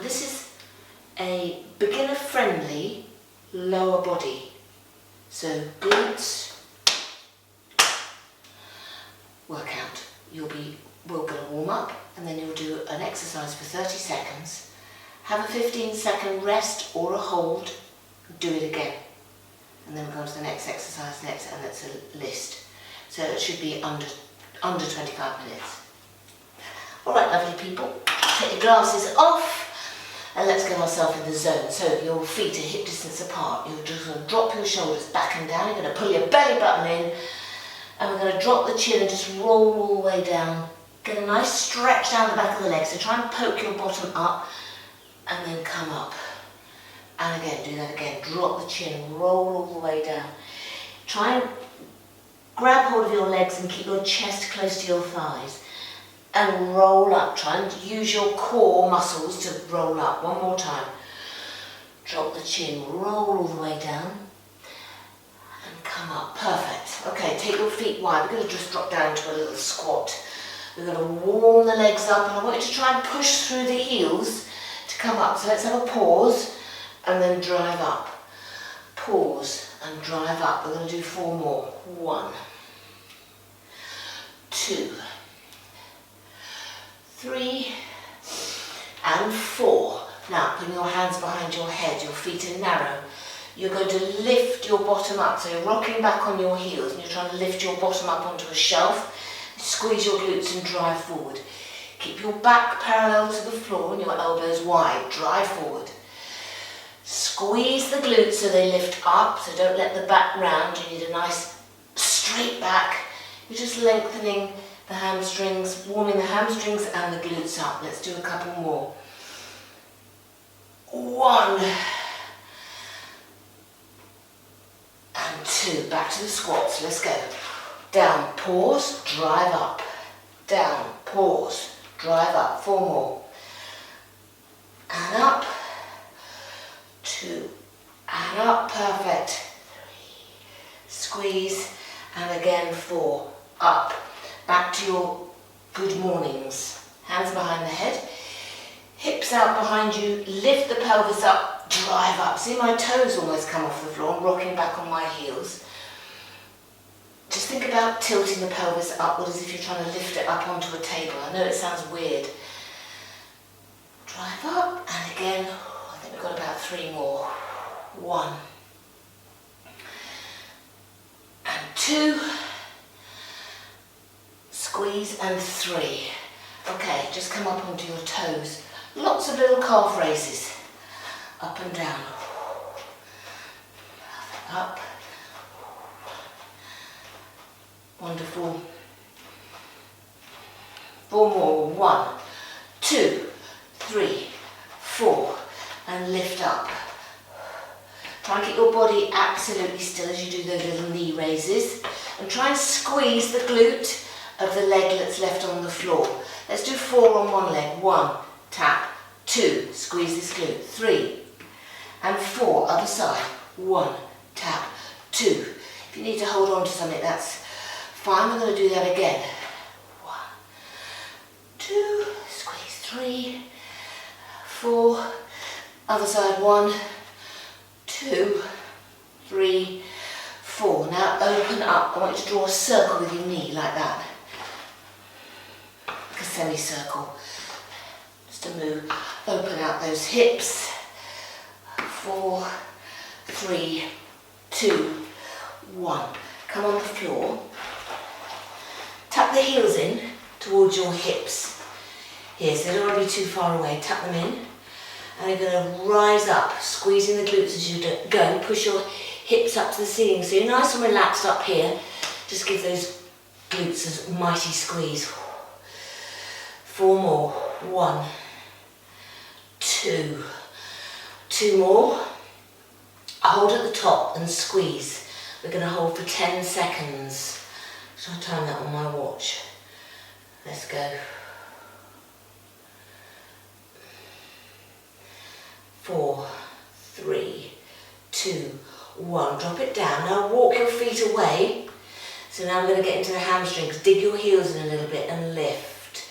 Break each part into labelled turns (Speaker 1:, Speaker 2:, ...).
Speaker 1: This is a beginner friendly lower body. So glutes workout. We're going to warm up and then you'll do an exercise for 30 seconds. Have a 15-second rest or a hold. Do it again. And then we'll go on to the next exercise next, and that's a list. So it should be under 25 minutes. Alright, lovely people, take your glasses off and let's get ourselves in the zone. So your feet are hip distance apart. You're just going to drop your shoulders back and down. You're going to pull your belly button in and we're going to drop the chin and just roll all the way down. Get a nice stretch down the back of the legs. So try and poke your bottom up and then come up. And again, do that again. Drop the chin, roll all the way down. Try and grab hold of your legs and keep your chest close to your thighs. And roll up. Try and use your core muscles to roll up. One more time. Drop the chin, roll all the way down. And come up. Perfect. Okay, take your feet wide. We're going to just drop down to a little squat. We're going to warm the legs up, and I want you to try and push through the heels to come up. So let's have a pause and then drive up. Pause and drive up. We're going to do 4 more. 1, 2, 3 and 4. Now put your hands behind your head, your feet are narrow. You're going to lift your bottom up, so you're rocking back on your heels and you're trying to lift your bottom up onto a shelf. Squeeze your glutes and drive forward. Keep your back parallel to the floor and your elbows wide. Drive forward. Squeeze the glutes so they lift up, so don't let the back round. You need a nice straight back. You're just lengthening the hamstrings, warming the hamstrings and the glutes up. Let's do a couple more. 1 and 2. Back to the squats. Let's go. Down, pause, drive up. Down, pause, drive up. 4 more. And up. 2 and up. Perfect. 3. Squeeze. And again 4. Up. Back to your good mornings. Hands behind the head. Hips out behind you. Lift the pelvis up. Drive up. See my toes almost come off the floor. I'm rocking back on my heels. Just think about tilting the pelvis upward as if you're trying to lift it up onto a table. I know it sounds weird. Drive up. And again, I think we've got about 3 more. 1 and 2. Squeeze and 3. Okay, just come up onto your toes. Lots of little calf raises. Up and down. Up. Wonderful. 4 more. 1, 2, 3, 4. And lift up. Try and keep your body absolutely still as you do those little knee raises. And try and squeeze the glute of the leg that's left on the floor. Let's do 4 on one leg. 1, tap. 2, squeeze this glute. 3 and 4, other side. 1, tap. 2. If you need to hold on to something, that's fine. We're going to do that again. 1, 2, squeeze. 3, 4, other side. 1, 2, 3, 4. Now open up. I want you to draw a circle with your knee like that. A semicircle, just to move, open out those hips. 4, 3, 2, 1. Come on the floor. Tuck the heels in towards your hips. Here, so they don't want to be too far away. Tuck them in. And you're going to rise up, squeezing the glutes as you go. And push your hips up to the ceiling. So you're nice and relaxed up here. Just give those glutes a mighty squeeze. 4 more. 1, 2. 2 more. Hold at the top and squeeze. We're going to hold for 10 seconds. So I'll time that on my watch. Let's go. 4, 3, 2, 1. Drop it down. Now walk your feet away. So now we're going to get into the hamstrings. Dig your heels in a little bit and lift.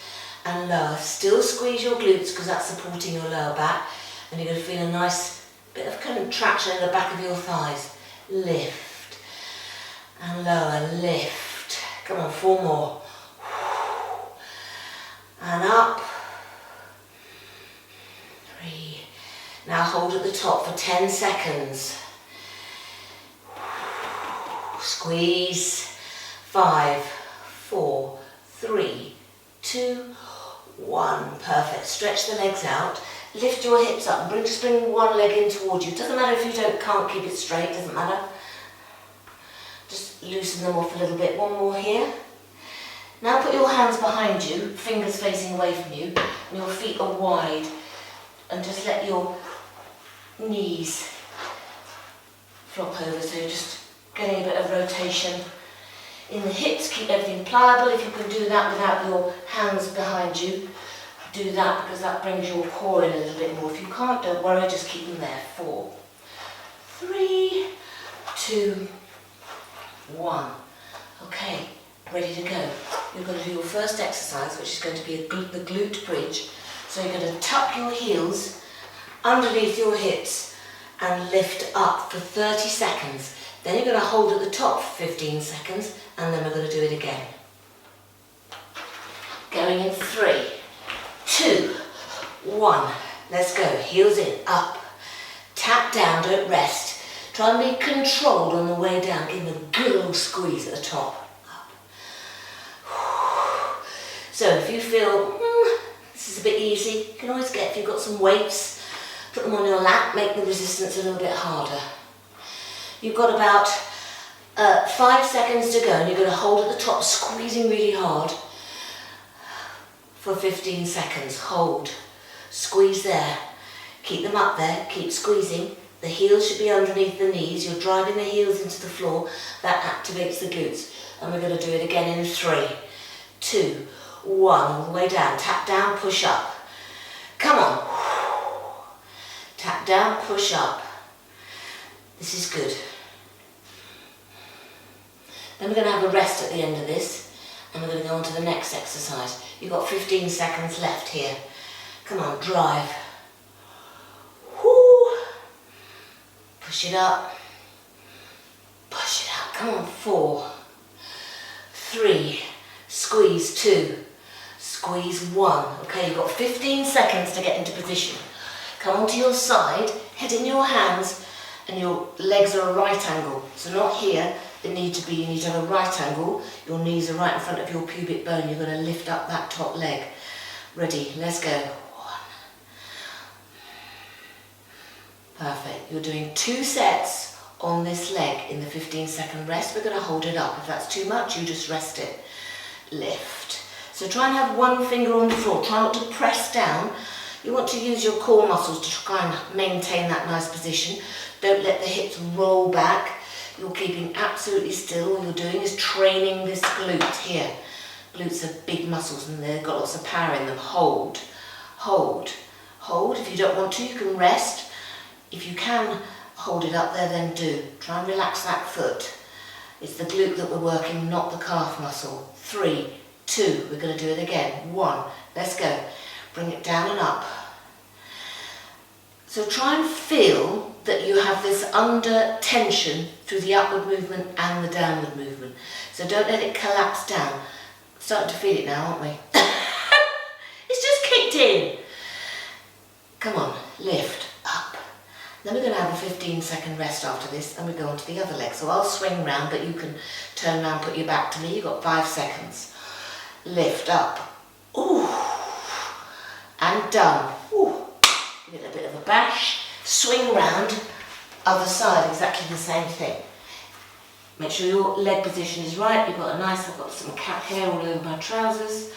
Speaker 1: and lower. Still squeeze your glutes because that's supporting your lower back, and you're going to feel a nice bit of contraction in the back of your thighs. Lift and lower, lift. Come on, 4 more. And up. 3. Now hold at the top for 10 seconds. Squeeze. 5, 4, 3, 2, 1. Perfect. Stretch the legs out. Lift your hips up and just bring one leg in towards you. Doesn't matter if you can't keep it straight, doesn't matter. Just loosen them off a little bit. One more here. Now put your hands behind you, fingers facing away from you, and your feet are wide. And just let your knees flop over, so you're just getting a bit of rotation in the hips. Keep everything pliable. If you can do that without your hands behind you, do that, because that brings your core in a little bit more. If you can't, don't worry, just keep them there. 4, 3, 2, 1. Okay, ready to go. You're going to do your first exercise, which is going to be the glute bridge. So you're going to tuck your heels underneath your hips and lift up for 30 seconds. Then you're going to hold at the top for 15 seconds, and then we're going to do it again. Going in 3, 2, 1. Let's go. Heels in, up. Tap down, don't rest. Try and be controlled on the way down. Give them a good old squeeze at the top. Up. So if you feel this is a bit easy, you can always get, if you've got some weights, put them on your lap, make the resistance a little bit harder. You've got about 5 seconds to go, and you're going to hold at the top, squeezing really hard for 15 seconds. Hold, squeeze there, keep them up there, keep squeezing. The heels should be underneath the knees. You're driving the heels into the floor. That activates the glutes. And we're going to do it again in 3, 2, 1. All the way down. Tap down, push up. Come on. Tap down, push up. This is good. Then we're going to have a rest at the end of this, and we're going to go on to the next exercise. You've got 15 seconds left here. Come on, drive. Woo. Push it up. Push it out. Come on, 4, 3, squeeze 2, squeeze 1. Okay, you've got 15 seconds to get into position. Come onto your side, head in your hands, and your legs are a right angle. So not here, you need to have a right angle. Your knees are right in front of your pubic bone. You're going to lift up that top leg. Ready, let's go. 1. Perfect. You're doing 2 sets on this leg in the 15-second rest. We're going to hold it up. If that's too much, you just rest it. Lift. So try and have one finger on the floor. Try not to press down. You want to use your core muscles to try and maintain that nice position. Don't let the hips roll back. You're keeping absolutely still. All you're doing is training this glute here. Glutes are big muscles and they've got lots of power in them. Hold, hold, hold. If you don't want to, you can rest. If you can hold it up there, then do. Try and relax that foot. It's the glute that we're working, not the calf muscle. 3, 2, we're going to do it again. 1, let's go. Bring it down and up. So try and feel that you have this under tension through the upward movement and the downward movement. So don't let it collapse down. Starting to feel it now, aren't we? It's just kicked in. Come on, lift, up. Then we're going to have a 15-second rest after this, and we go on to the other leg. So I'll swing round, but you can turn around, put your back to me. You've got 5 seconds. Lift up. Ooh. And done. Ooh. Give it a bit of a bash. Swing round. Other side, exactly the same thing. Make sure your leg position is right. You've got I've got some cat hair all over my trousers.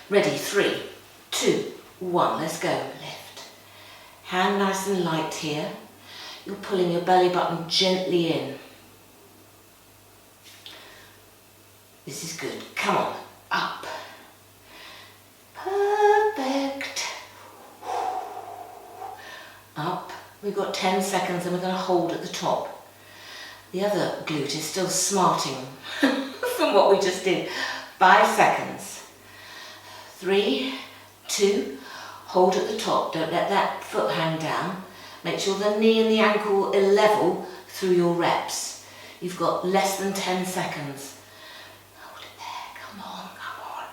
Speaker 1: Ready, 3, 2, 1, let's go. Lift. Hand nice and light here. You're pulling your belly button gently in. This is good. Come on, up. Perfect. Up. We've got 10 seconds and we're going to hold at the top. The other glute is still smarting from what we just did. 5 seconds. 3, 2, hold at the top, don't let that foot hang down. Make sure the knee and the ankle are level through your reps. You've got less than 10 seconds. Hold it there, come on, come on.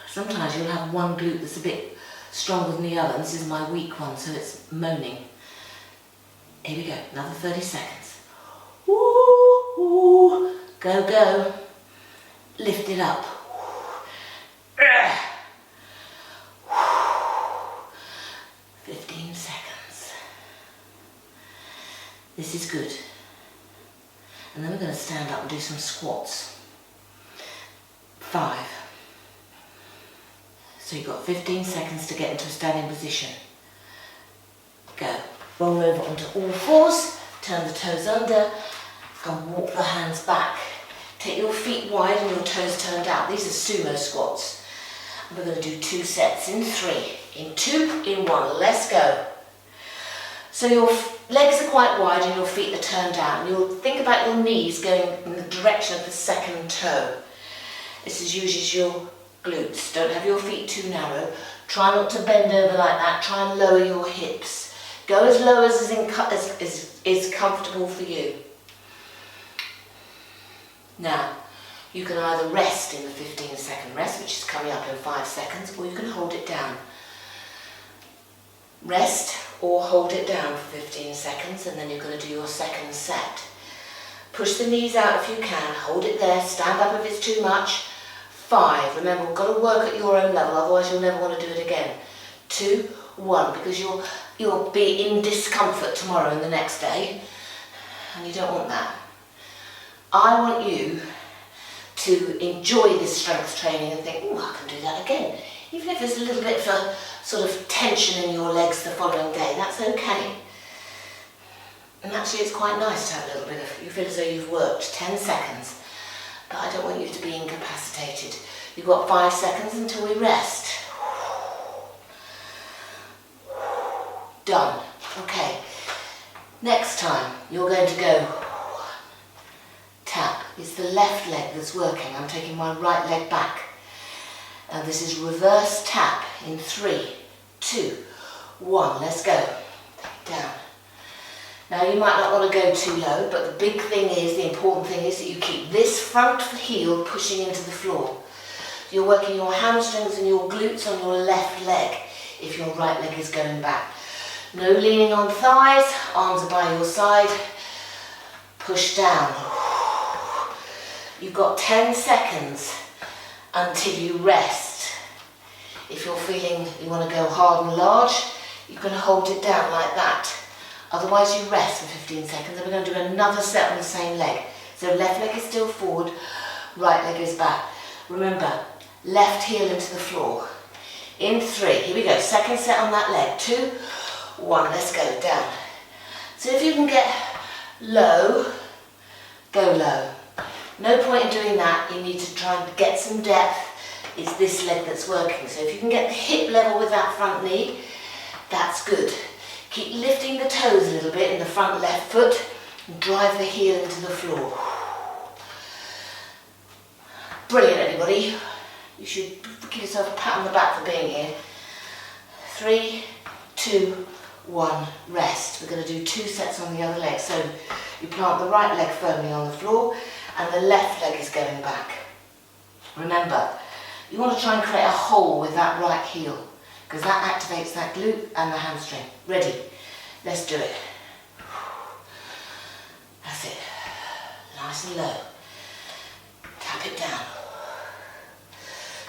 Speaker 1: Sometimes you'll have one glute that's a bit stronger than the other. This is my weak one, so it's moaning. Here we go, another 30 seconds. Woo, woo. Go, go. Lift it up. 15 seconds. This is good. And then we're going to stand up and do some squats. 5. So you've got 15 seconds to get into a standing position. Go. Roll over onto all fours, turn the toes under, and walk the hands back. Take your feet wide and your toes turned out. These are sumo squats. And we're going to do 2 sets in 3, in 2, in 1. Let's go. So your legs are quite wide and your feet are turned out. You'll think about your knees going in the direction of the second toe. This is usually your glutes. Don't have your feet too narrow. Try not to bend over like that. Try and lower your hips. Go as low as is comfortable for you. Now, you can either rest in the 15-second rest, which is coming up in 5 seconds, or you can hold it down. Rest or hold it down for 15 seconds, and then you're going to do your second set. Push the knees out if you can, hold it there, stand up if it's too much. 5, remember, we've got to work at your own level, otherwise you'll never want to do it again. 2, 1, because you'll be in discomfort tomorrow and the next day, and you don't want that. I want you to enjoy this strength training and think, oh, I can do that again. Even if there's a little bit of a sort of tension in your legs the following day, that's okay. And actually it's quite nice to have a little bit of, you feel as though you've worked 10 seconds, but I don't want you to be incapacitated. You've got 5 seconds until we rest. Done. Okay. Next time you're going to go tap. It's the left leg that's working. I'm taking my right leg back. Now this is reverse tap in 3, 2, 1. Let's go. Take it down. Now you might not want to go too low, but the big thing is, the important thing is that you keep this front heel pushing into the floor. You're working your hamstrings and your glutes on your left leg if your right leg is going back. No leaning on thighs, arms are by your side. Push down. You've got 10 seconds until you rest. If you're feeling you want to go hard and large, you can hold it down like that. Otherwise you rest for 15 seconds and we're going to do another set on the same leg. So left leg is still forward, right leg is back. Remember, left heel into the floor. In 3, here we go, second set on that leg. 2, 1, let's go, down. So if you can get low, go low. No point in doing that, you need to try and get some depth. It's this leg that's working. So if you can get the hip level with that front knee, that's good. Keep lifting the toes a little bit in the front left foot and drive the heel into the floor. Brilliant, everybody. You should give yourself a pat on the back for being here. 3, 2, 1, rest. We're going to do 2 sets on the other leg. So you plant the right leg firmly on the floor and the left leg is going back. Remember, you want to try and create a hole with that right heel because that activates that glute and the hamstring. Ready? Let's do it. That's it. Nice and low. Tap it down.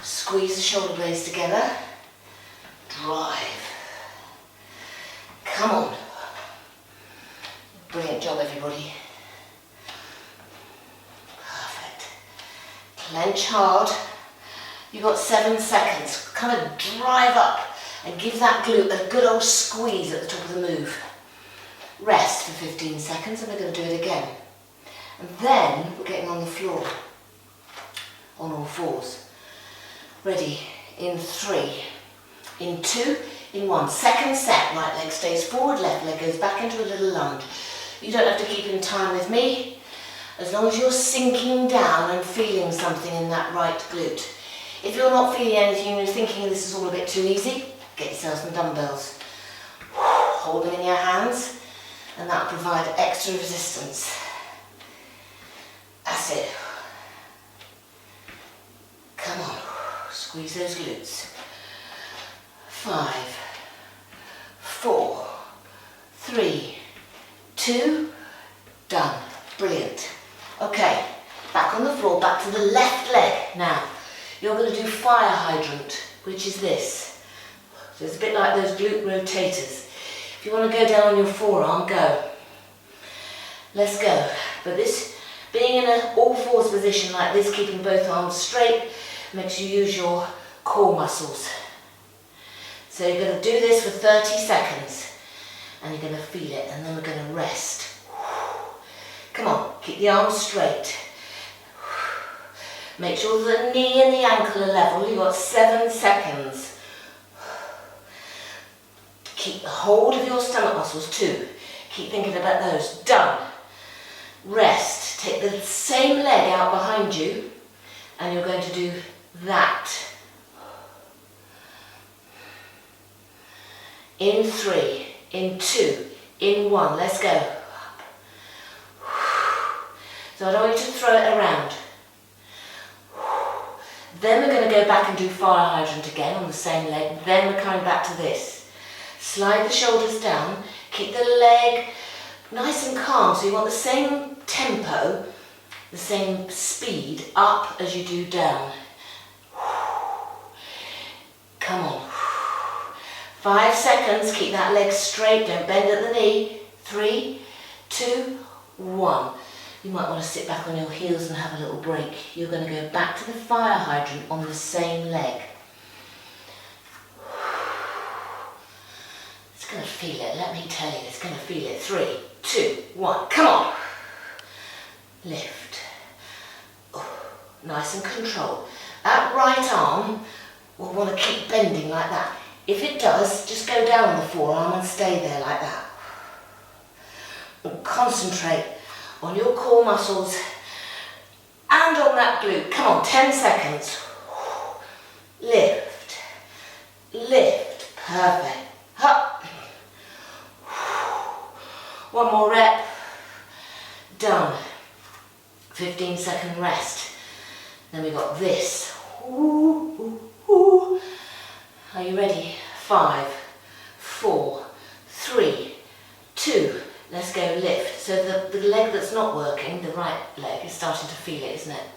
Speaker 1: Squeeze the shoulder blades together. Drive. Come on. Brilliant job, everybody. Perfect. Clench hard. You've got 7 seconds. Kind of drive up and give that glute a good old squeeze at the top of the move. Rest for 15 seconds and we're going to do it again. And then we're getting on the floor, on all fours. Ready? In 3, in 2, in 1. Second set, right leg stays forward, left leg goes back into a little lunge. You don't have to keep in time with me, as long as you're sinking down and feeling something in that right glute. If you're not feeling anything and you're thinking this is all a bit too easy, get yourself some dumbbells. Hold them in your hands and that'll provide extra resistance. That's it. Come on, squeeze those glutes. 5, 4, 3, 2, done. Brilliant. Okay, back on the floor, back to the left leg. Now, you're going to do fire hydrant, which is this. So it's a bit like those glute rotators. If you want to go down on your forearm, go. Let's go. But this, being in an all fours position like this, keeping both arms straight, makes you use your core muscles. So you're going to do this for 30 seconds and you're going to feel it, and then we're going to rest. Come on, keep the arms straight. Make sure the knee and the ankle are level. You've got 7 seconds. Keep the hold of your stomach muscles too. Keep thinking about those. Done. Rest. Take the same leg out behind you and you're going to do that. In 3, in 2, in 1. Let's go. So I don't want you to throw it around. Then we're going to go back and do fire hydrant again on the same leg. Then we're coming back to this. Slide the shoulders down. Keep the leg nice and calm. So you want the same tempo, the same speed up as you do down. Come on. 5 seconds. Keep that leg straight. Don't bend at the knee. 3, 2, 1. You might want to sit back on your heels and have a little break. You're going to go back to the fire hydrant on the same leg. It's going to feel it, let me tell you, it's going to feel it. 3, 2, 1, come on. Lift. Nice and controlled. That right arm will want to keep bending like that. If it does, just go down on the forearm and stay there like that. And concentrate on your core muscles and on that glute. Come on, 10 seconds. Lift, lift, perfect. Up. 1 more rep. Done. 15-second rest. Then we got this. Are you ready? 5, 4, 3, 2. Let's go lift. So the leg that's not working, the right leg, is starting to feel it, isn't it?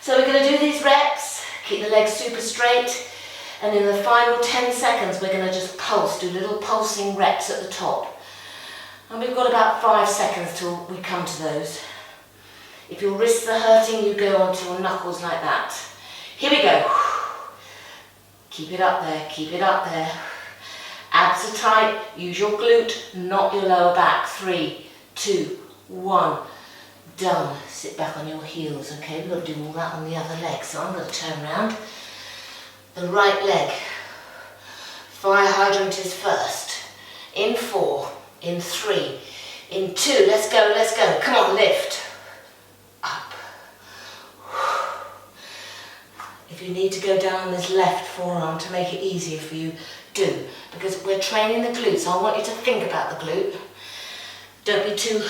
Speaker 1: So we're going to do these reps, keep the legs super straight, and in the final 10 seconds we're going to just pulse, do little pulsing reps at the top. And we've got about 5 seconds till we come to those. If your wrists are hurting, you go onto your knuckles like that. Here we go. Keep it up there, keep it up there. Abs are tight, use your glute, not your lower back. 3, 2, 1, done. Sit back on your heels, okay? We've got to do all that on the other leg. So I'm going to turn around. The right leg. Fire hydrant is first. In 4, in 3, in 2. Let's go, let's go. Come on, lift. Up. If you need to go down on this left forearm to make it easier for you, do, because we're training the glutes, so I want you to think about the glute. Don't be too,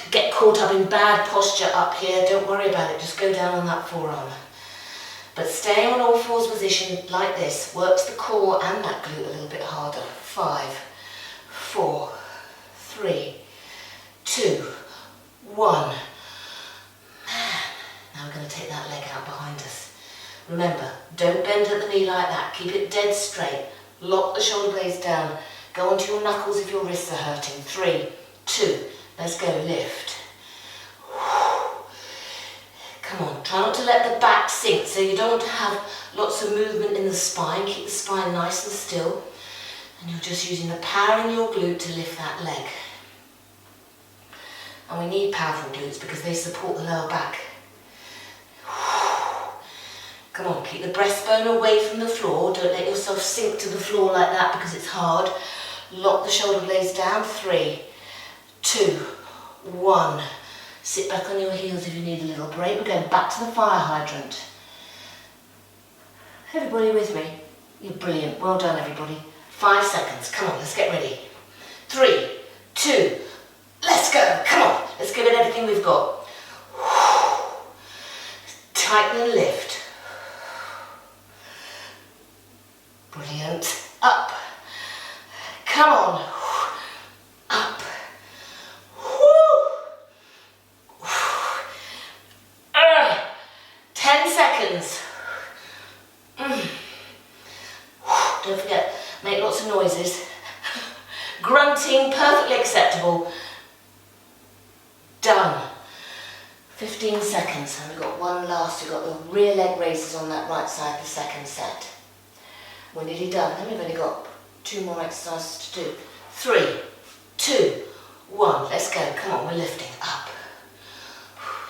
Speaker 1: get caught up in bad posture up here, don't worry about it, just go down on that forearm. But staying on all fours position like this works the core and that glute a little bit harder. 5, 4, 3, 2, 1. Now we're going to take that leg out behind us. Remember, don't bend at the knee like that. Keep it dead straight. Lock the shoulder blades down. Go onto your knuckles if your wrists are hurting. 3, 2, let's go, lift. Come on, try not to let the back sink, so you don't want to have lots of movement in the spine. Keep the spine nice and still. And you're just using the power in your glute to lift that leg. And we need powerful glutes because they support the lower back. Come on, keep the breastbone away from the floor. Don't let yourself sink to the floor like that because it's hard. Lock the shoulder blades down. 3, 2, 1. Sit back on your heels if you need a little break. We're going back to the fire hydrant. Everybody with me? You're brilliant. Well done, everybody. 5 seconds. Come on, let's get ready. 3, 2, let's go. Come on, let's give it everything we've got. Tighten and lift. Brilliant. Up. Come on. Up. 10 seconds. Don't forget, make lots of noises. Grunting, perfectly acceptable. Done. 15 seconds, and we've got one last. We've got the rear leg raises on that right side, the second set. We're nearly done, then we've only got 2 more exercises to do. 3, 2, 1, let's go. Come on, we're lifting up.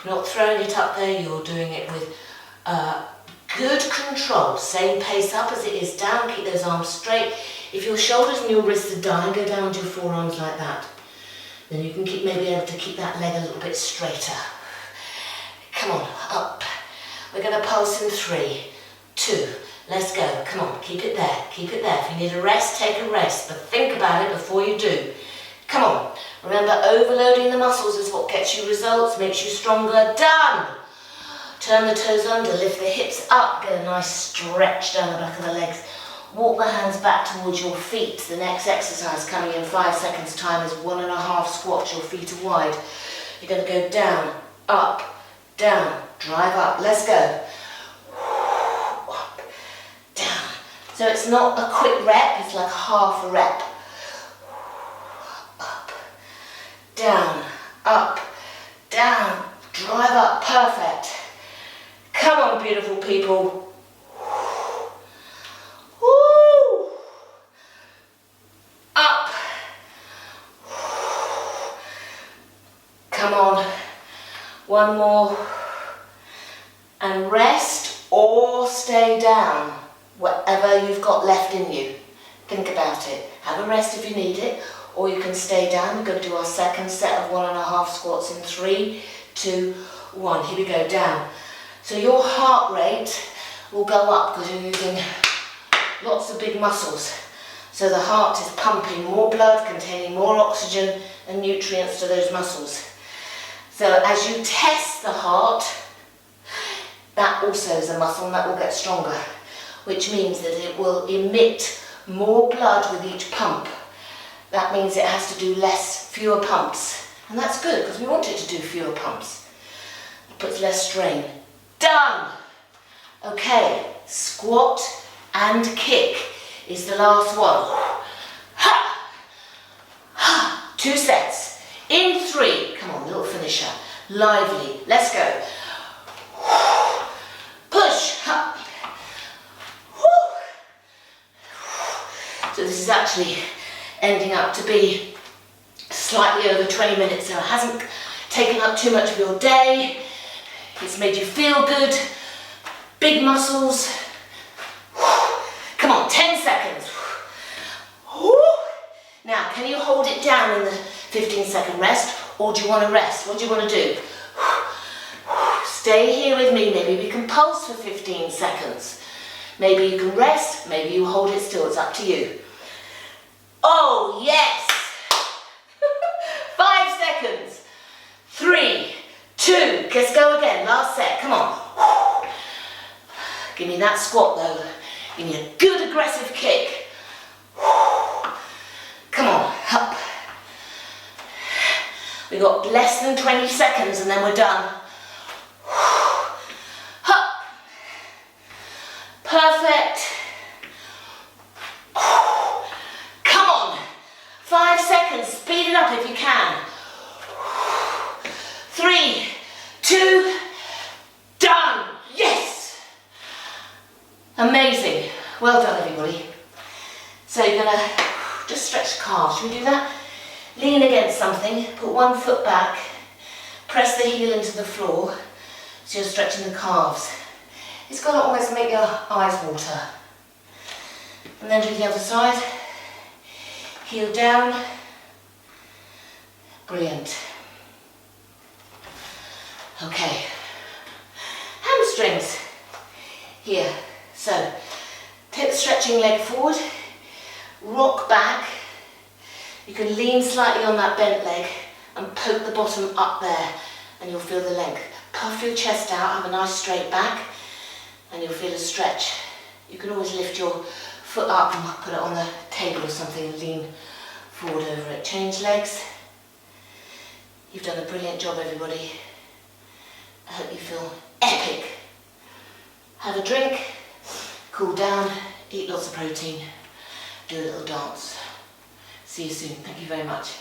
Speaker 1: You're not throwing it up there, you're doing it with good control. Same pace up as it is down, keep those arms straight. If your shoulders and your wrists are down, go down to your forearms like that. Then you can maybe able to keep that leg a little bit straighter. Come on, up. We're going to pulse in 3, 2, let's go. Come on, keep it there, keep it there. If you need a rest, take a rest, but think about it before you do. Come on. Remember, overloading the muscles is what gets you results, makes you stronger. Done. Turn the toes under, lift the hips up, get a nice stretch down the back of the legs. Walk the hands back towards your feet. The next exercise coming in 5 seconds time is 1.5 squats. Your feet are wide. You're going to go down, up, down, drive up. Let's go. Up, down. So it's not a quick rep, it's like half a rep. Up, down, up, down, drive up. Perfect. Come on, beautiful people. Woo! Up. Come on. One more. And rest or stay down. Whatever you've got left in you. Think about it. Have a rest if you need it, or you can stay down. We're going to do our second set of 1.5 squats in 3, 2, 1. Here we go, down. So your heart rate will go up because you're using lots of big muscles. So the heart is pumping more blood, containing more oxygen and nutrients to those muscles. So as you test the heart, that also is a muscle and that will get stronger, which means that it will emit more blood with each pump. That means it has to do fewer pumps. And that's good because we want it to do fewer pumps. It puts less strain. Done. Okay, squat and kick is the last one. Ha! Ha! 2 sets. In 3. Come on, little finisher. Lively. Let's go. Push. Ha! So this is actually ending up to be slightly over 20 minutes, so it hasn't taken up too much of your day. It's made you feel good. Big muscles. Come on, 10 seconds. Now, can you hold it down in the 15-second rest, or do you want to rest? What do you want to do? Stay here with me. Maybe we can pulse for 15 seconds. Maybe you can rest. Maybe you hold it still. It's up to you. Oh, yes. 5 seconds. 3, 2, let's go again, last set, come on. Give me that squat though. Give me a good aggressive kick. Come on, up. We've got less than 20 seconds and then we're done. Up. Perfect. Come on. 5 seconds, speed it up if you can. 3, 2, done. Yes. Amazing. Well done, everybody. So you're going to just stretch the calves. Should we do that? Lean against something, put one foot back, press the heel into the floor, so you're stretching the calves. It's got to almost make your eyes water. And then do the other side. Heel down. Brilliant. Okay, hamstrings. Here, so take the stretching leg forward, rock back. You can lean slightly on that bent leg and poke the bottom up there and you'll feel the length. Puff your chest out, have a nice straight back and you'll feel a stretch. You can always lift your foot up and put it on the table or something and lean forward over it. Change legs. You've done a brilliant job, everybody. I hope you feel epic. Have a drink, cool down, eat lots of protein, do a little dance. See you soon. Thank you very much.